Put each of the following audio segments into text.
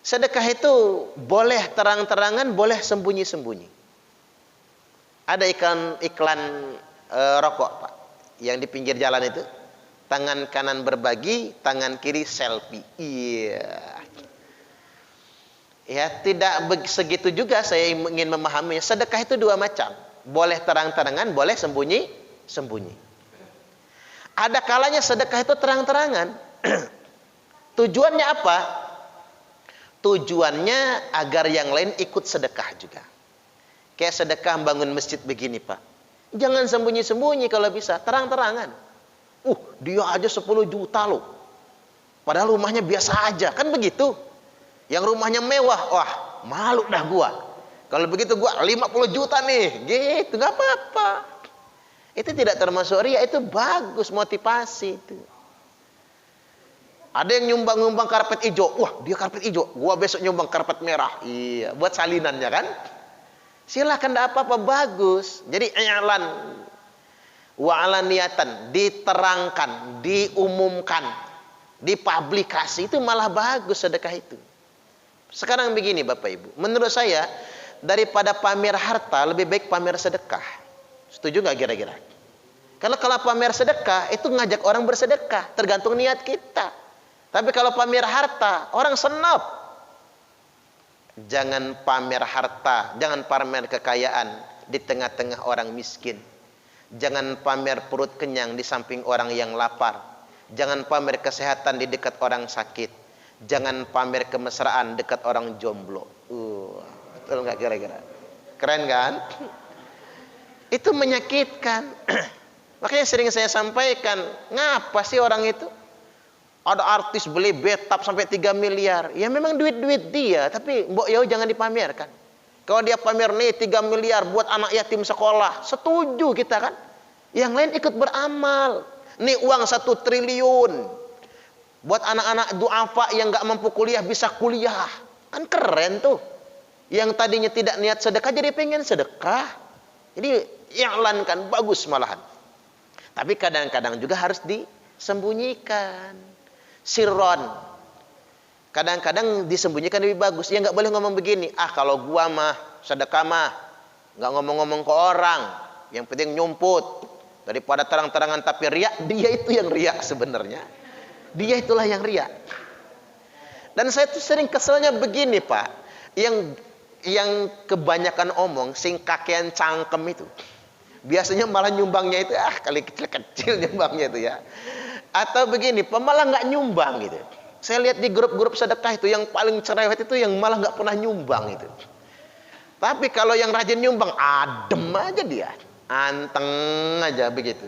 Sedekah itu boleh terang-terangan, boleh sembunyi-sembunyi. Ada iklan rokok, Pak, yang di pinggir jalan itu. Tangan kanan berbagi, tangan kiri selfie. Iya. Ya, tidak segitu juga saya ingin memahaminya. Sedekah itu dua macam. Boleh terang-terangan, boleh sembunyi-sembunyi. Ada kalanya sedekah itu terang-terangan. Tujuannya apa? Tujuannya agar yang lain ikut sedekah juga. Kayak sedekah bangun masjid begini, Pak. Jangan sembunyi-sembunyi kalau bisa, terang-terangan. Dia aja 10 juta loh. Padahal rumahnya biasa aja, kan begitu. Yang rumahnya mewah, wah, malu dah gua. Kalau begitu gua 50 juta nih, gitu, nggak apa-apa. Itu tidak termasuk riya, itu bagus, motivasi itu. Ada yang nyumbang karpet hijau. Wah, dia karpet hijau. Gua besok nyumbang karpet merah. Iya, buat salinannya kan. Silakan, enggak apa-apa, bagus. Jadi i'lan wa alaniyatan, diterangkan, diumumkan, dipublikasi, itu malah bagus sedekah itu. Sekarang begini Bapak Ibu, menurut saya daripada pamer harta lebih baik pamer sedekah. Setuju nggak kira-kira? Karena kalau pamer sedekah itu ngajak orang bersedekah, tergantung niat kita. Tapi kalau pamer harta, orang senap. Jangan pamer harta, jangan pamer kekayaan di tengah-tengah orang miskin. Jangan pamer perut kenyang di samping orang yang lapar. Jangan pamer kesehatan di dekat orang sakit. Jangan pamer kemesraan dekat orang jomblo. Betul nggak kira-kira? Keren kan? Itu menyakitkan. Makanya sering saya sampaikan, ngapa sih orang itu? Ada artis beli betap sampai 3 miliar. Ya memang duit-duit dia, tapi mbok yo jangan dipamerkan. Kalau dia pamer nih 3 miliar buat anak yatim sekolah, setuju kita kan? Yang lain ikut beramal. Nih uang 1 triliun buat anak-anak duafa yang nggak mampu kuliah bisa kuliah. Kan keren tuh. Yang tadinya tidak niat sedekah jadi pengen sedekah. Jadi i'lankan, bagus malahan. Tapi kadang-kadang juga harus disembunyikan. Sirron. Kadang-kadang disembunyikan lebih bagus. Ya nggak boleh ngomong begini. Kalau gua mah sedekah mah nggak ngomong-ngomong ke orang. Yang penting nyumput. Daripada terang-terangan tapi riak, dia itu yang riak sebenarnya. Dia itulah yang riak. Dan saya tuh sering keselnya begini, Pak. Yang kebanyakan omong sing kakean cangkem itu. Biasanya malah nyumbangnya itu kali kecil-kecil nyumbangnya itu ya. Atau begini, malah nggak nyumbang gitu. Saya lihat di grup-grup sedekah itu yang paling cerewet itu yang malah nggak pernah nyumbang itu. Tapi kalau yang rajin nyumbang, adem aja dia, anteng aja begitu.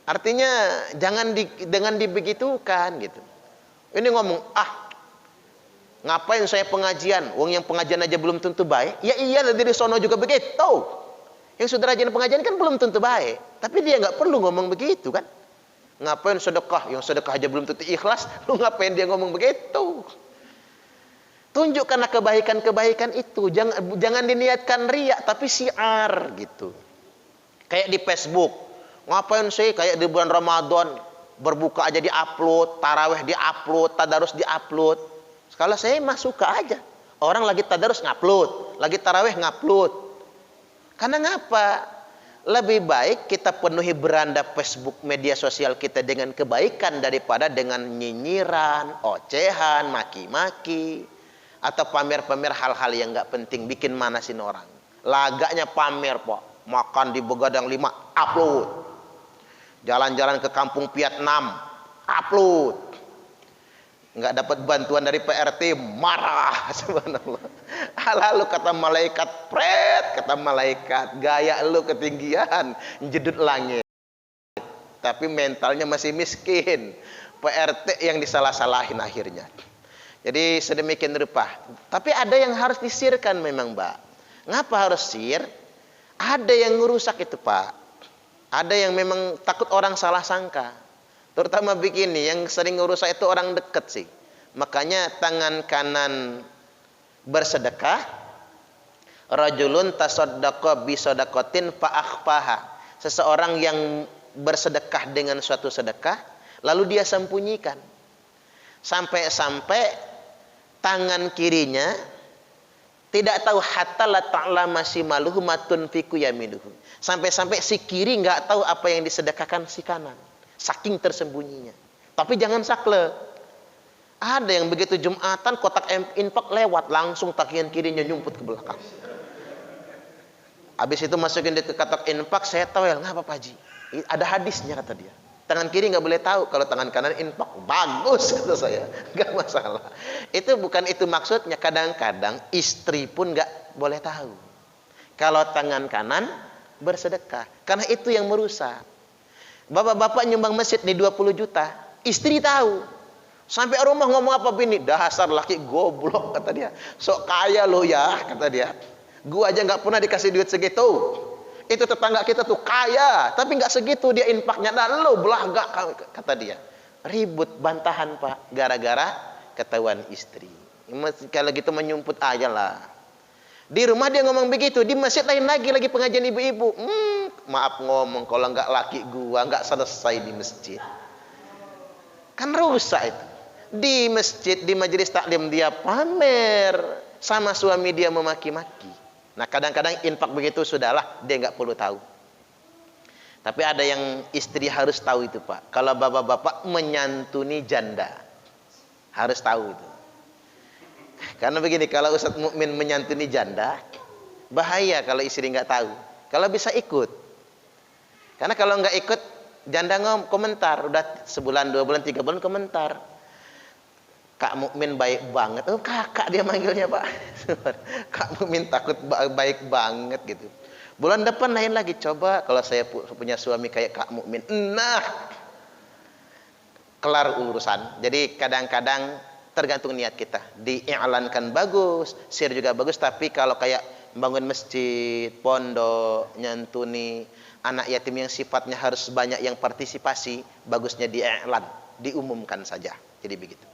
Artinya jangan dibegitukan gitu. Ini ngomong, ngapain saya pengajian? Wong yang pengajian aja belum tentu baik. Ya iya, dari sono juga begitu. Yang sudah rajin pengajian kan belum tentu baik. Tapi dia nggak perlu ngomong begitu kan. Ngapain sedekah? Yang sedekah aja belum tentu ikhlas. Lu ngapain dia ngomong begitu? Tunjukkanlah kebaikan-kebaikan itu. Jangan diniatkan riya, tapi syiar gitu. Kayak di Facebook. Ngapain sih kayak di bulan Ramadan berbuka aja di-upload, tarawih di-upload, tadarus di-upload. Kalau saya mah suka aja. Orang lagi tadarus ngupload, lagi tarawih ngupload. Karena ngapa? Lebih baik kita penuhi beranda Facebook, media sosial kita dengan kebaikan daripada dengan nyinyiran, ocehan, maki-maki, atau pamer-pamer hal-hal yang nggak penting, bikin manasin orang. Lagaknya pamer, Pak. Makan di Begadang 5, upload. Jalan-jalan ke kampung Vietnam, upload. Nggak dapat bantuan dari PRT, marah. Subhanallah. Lalu kata malaikat, kata malaikat, gaya lu ketinggian, jedut langit. Tapi mentalnya masih miskin. PRT yang disalah-salahin akhirnya. Jadi sedemikian rupa. Tapi ada yang harus disirkan memang, Mbak. Ngapa harus sir? Ada yang ngerusak itu, Pak. Ada yang memang takut orang salah sangka. Terutama begini, yang sering ngerusak itu orang dekat sih. Makanya tangan kanan bersedekah, rajulun tasaddaqa bi shadaqatin fa akhfaha. Seseorang yang bersedekah dengan suatu sedekah, lalu dia sembunyikan. Sampai-sampai tangan kirinya tidak tahu hatta la ta'lama shimaluhu ma tunfiqu yaminuhu. Sampai-sampai si kiri nggak tahu apa yang disedekahkan si kanan. Saking tersembunyinya. Tapi jangan saklek. Ada yang begitu Jumatan kotak infak lewat langsung tangan kirinya nyumput ke belakang. Habis itu masukin ke kotak infak, saya tahu ya nggak apa-apa Haji. Ada hadisnya kata dia. Tangan kiri nggak boleh tahu, kalau tangan kanan infak bagus kata saya, nggak masalah. Itu bukan itu maksudnya. Kadang-kadang istri pun nggak boleh tahu kalau tangan kanan bersedekah, karena itu yang merusak. Bapak-bapak nyumbang masjid nih 20 juta, istri tahu. Sampai rumah ngomong apa bini? Dasar laki goblok kata dia. Sok kaya lo ya kata dia. Gua aja nggak pernah dikasih duit segitu. Itu tetangga kita tuh kaya, tapi nggak segitu dia infaknya. Nah lo belagak kata dia. Ribut bantahan Pak, gara-gara ketahuan istri. Kalau gitu menyumput aja lah. Di rumah dia ngomong begitu, di masjid lagi pengajian ibu-ibu. Maaf ngomong, kalau nggak laki gua nggak selesai di masjid. Kan rusak itu. Di masjid, di majelis taklim dia pamer, sama suami dia memaki-maki. Nah kadang-kadang infak begitu sudahlah, dia nggak perlu tahu. Tapi ada yang istri harus tahu itu Pak. Kalau bapak-bapak menyantuni janda, harus tahu itu. Karena begini, kalau Ustadz Mukmin menyantuni janda, bahaya kalau istri nggak tahu. Kalau bisa ikut. Karena kalau nggak ikut, janda komentar, udah sebulan, 2 bulan, 3 bulan komentar. Kak Mukmin baik banget. Oh kakak dia manggilnya Pak. Kak Mukmin takut baik banget gitu. Bulan depan lain lagi, coba kalau saya punya suami kayak Kak Mukmin. Nah, kelar urusan. Jadi kadang-kadang tergantung niat kita. Diiklankan bagus, share juga bagus, tapi kalau kayak bangun masjid, pondok, nyantuni anak yatim yang sifatnya harus banyak yang partisipasi, bagusnya diiklan, diumumkan saja. Jadi begitu.